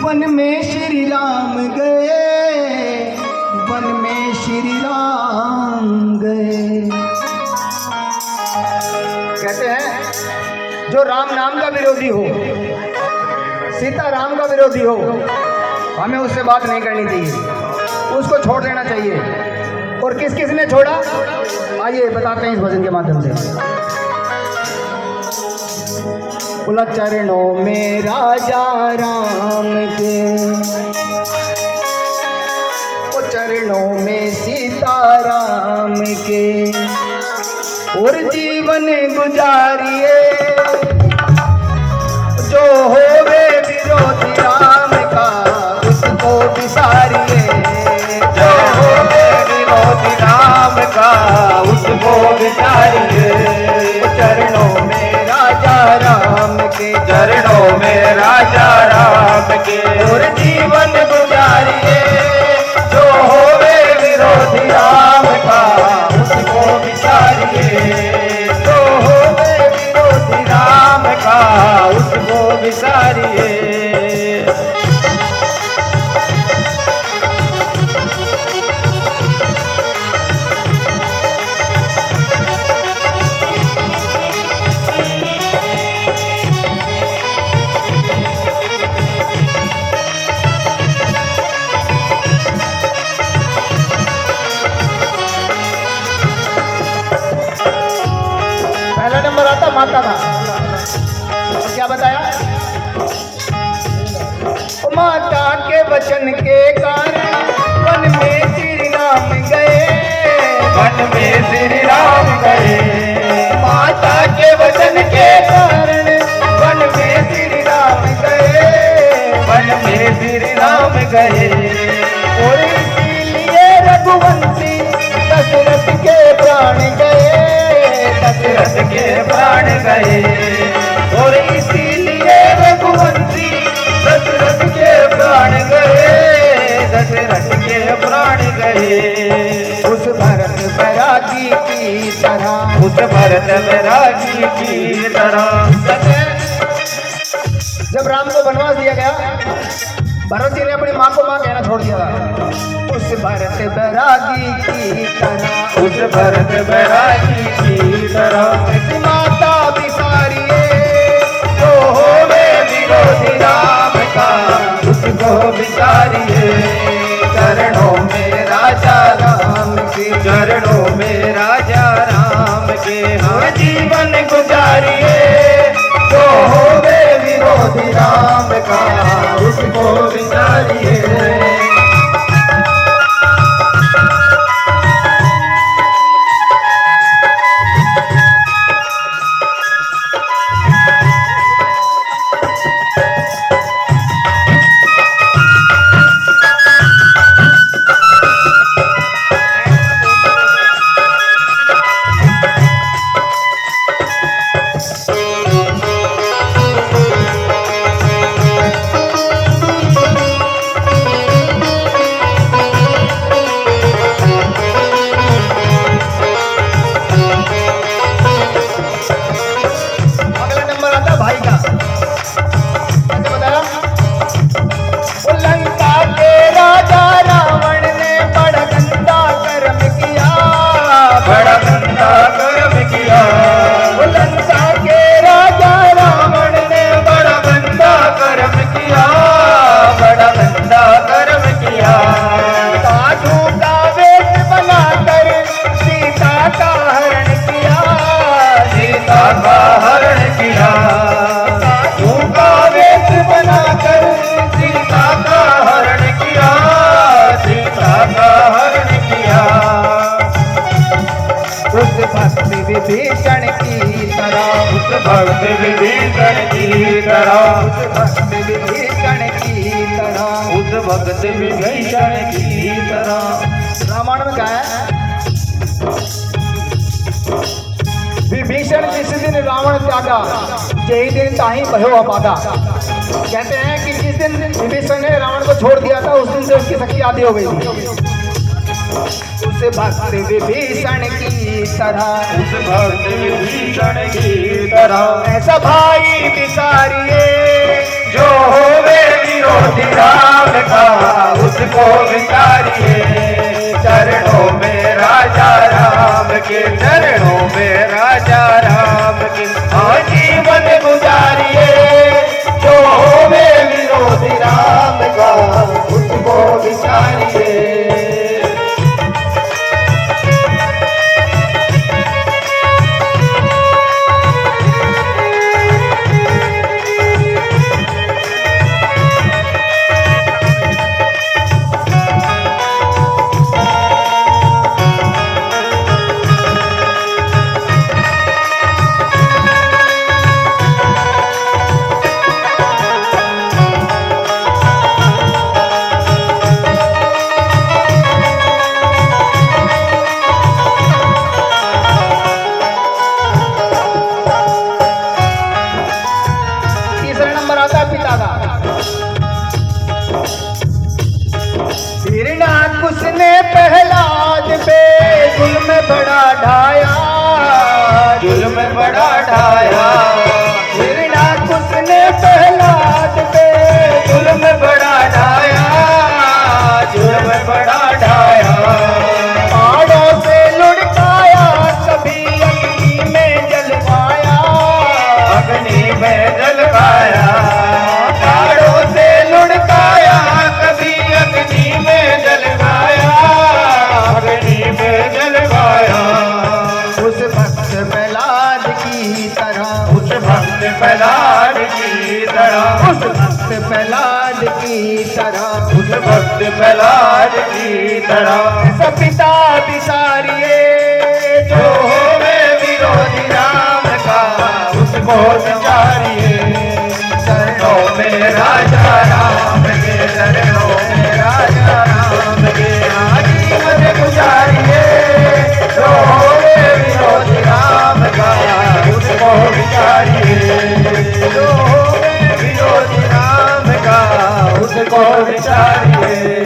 One में श्री राम गए, one में श्री राम गए। कहते हैं जो राम नाम का विरोधी हो, सीता राम का विरोधी हो, हमें उससे बात नहीं करनी चाहिए, उसको छोड़ देना चाहिए। और किस किस ने छोड़ा, आइए बताते हैं इस भजन के माध्यम से। बोला चरणों में राजा राम के, ओ चरणों में सीता राम के, और जीवन गुजारिए जो होवे विरोधी राम का उसको विसारिए, जो होवे विरोधी राम का उसको विसारिए। चरणों में राजा राम के, चरणों में राजा राम के, और जीवन गुजारिए जो होवे विरोधी राम का उसको विसारिए। जो होवे विरोधी राम का उसको विसारिए। माता का क्या बताया, माता के वचन के कारण वन में श्री राम गए, वन में श्री राम गए। माता के वचन के कारण वन में श्री राम गए, वन में श्री राम गए। और इसीलिए रघुवंशी दशरथ के प्राण गए, दशरथ के प्राण गए। और इसीलिए रघुवंशी दशरथ के प्राण गए, दशरथ के प्राण गए। उस भरत बैरागी की तरह, उस भरत बैरागी की तरह। जब राम को वनवास दिया गया, भरत जी ने अपनी माँ को माँ कहना छोड़ दिया था। उस भरत बैरागी की तरह, उस भरत बैरागी की तरह। माता बिसारिए जो होवे विरोधी राम का उसको विसारिए। चरणों में राजा राम के, चरणों में राजा राम के, हम जीवन गुजारिए। जो होवे विरोधी राम का उसको विसारिए। विभीषण की तरह, उस भक्त विभीषण की तरह, उस भक्त विभीषण की तरह, उस भक्त विभीषण की तरह। रामायण में क्या है, विभीषण जिस दिन रावण त्यागा, यही दिन ताही भयो अपादा। कहते हैं कि जिस दिन विभीषण ने रावण को छोड़ दिया था, उस दिन से उसकी शक्ति आधी हो गई थी। उस भक्त विभीषण की तरह, उस भक्त विभीषण की तरह, ऐसा भाई बिसारिए जो होवे विरोधी प्रहलाद की तरह, उस भक्त प्रहलाद की तरह। सब पिता विसारिए जो होवे विरोधी राम का, उसको विचारिए। चरणों में राजा राम के, चरणों में राजा राम के आजीवन गुजारिए। जो होवे विरोधी राम का, उसको विचारिए। जो होवे विरोधी राम का, उसको विचारिए।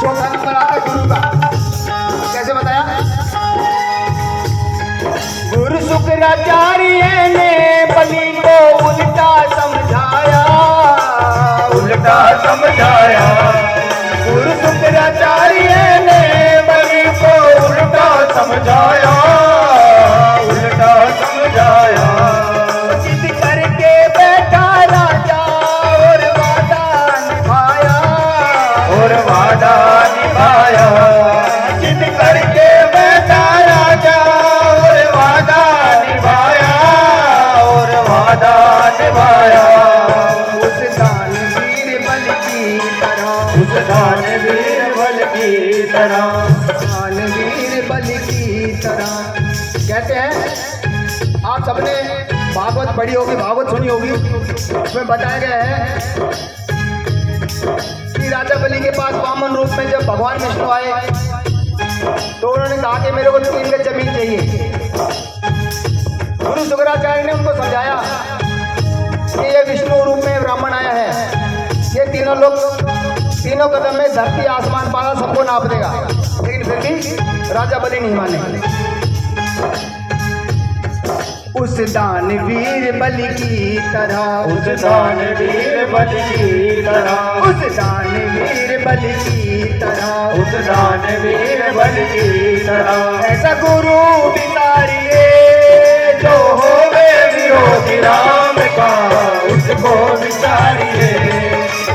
चौथा नंबर आता है गुरु का। कैसे बताया? गुरु शुक्राचार्य ने बलि को उल्टा समझाया, उल्टा समझाया। गुरु शुक्राचार्य ने बलि को उल्टा समझाया, उल्टा समझाया। जिद करके बैठा राजा और वादा निभाया, और वादा निभाया। जिद करके बैठा राजा, और वादा निभाया, और वादा निभाया। उस दानवीर बल की तरह, उस दानवीर बल की तरह, दानवीर बल की तरह। कहते हैं, आप सबने भागवत पढ़ी होगी, भागवत सुनी होगी, उसमें बताया गया है कि राजा बलि के पास वामन रूप में जब भगवान विष्णु आए तो उन्होंने कहा कि मेरे को 3 गज जमीन चाहिए। गुरु शुक्राचार्य ने उनको समझाया कि ये विष्णु रूप में ब्राह्मण आया है, ये तीनों लोग तीनों कदम में धरती आसमान पाला सबको नाप देगा, लेकिन फिर भी राजा बलि नहीं माने। उस दानवीर बलि की तरह, उस दानवीर बल की तरह, उस दानवीर बलि की तरह, उस दानवीर बल की तरह। ऐसा गुरु विचारिए जो होवे विरोधी राम का, उसको विचारिए।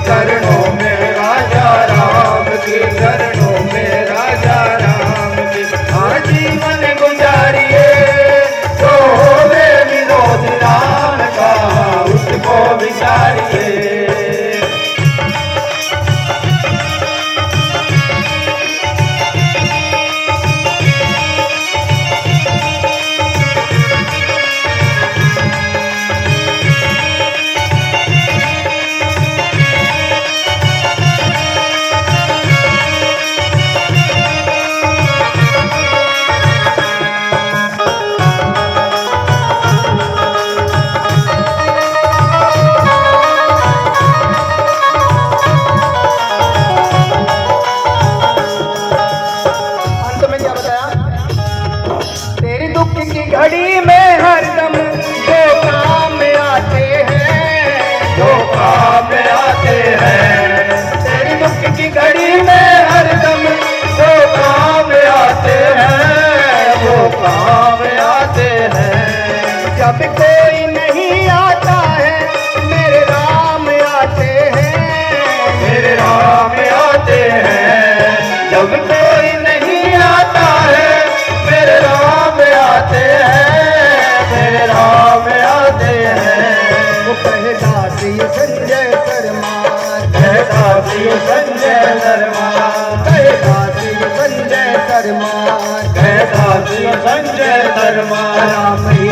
चरणों में राजा राम के, चरणों में राजा राम के आजीवन गुजारिए। जो होवे विरोधी राम का, उसको विचारिए। अंत में क्या बताया? तेरी दुख की घड़ी में हरदम जो काम आते हैं, जो काम आते हैं। तेरी दुख की घड़ी में हरदम जो काम आते हैं, वो काम आते हैं। जब कोई नहीं आता है मेरे राम आते हैं, मेरे राम आते हैं। जब कोई नहीं आता है, मेरे राम आते हैं, मेरे राम आते हैं। वो कहदास ये संजय शर्मा, कहदास ये संजय शर्मा, कहदास ये संजय शर्मा, कहदास ये संजय शर्मा। राम ही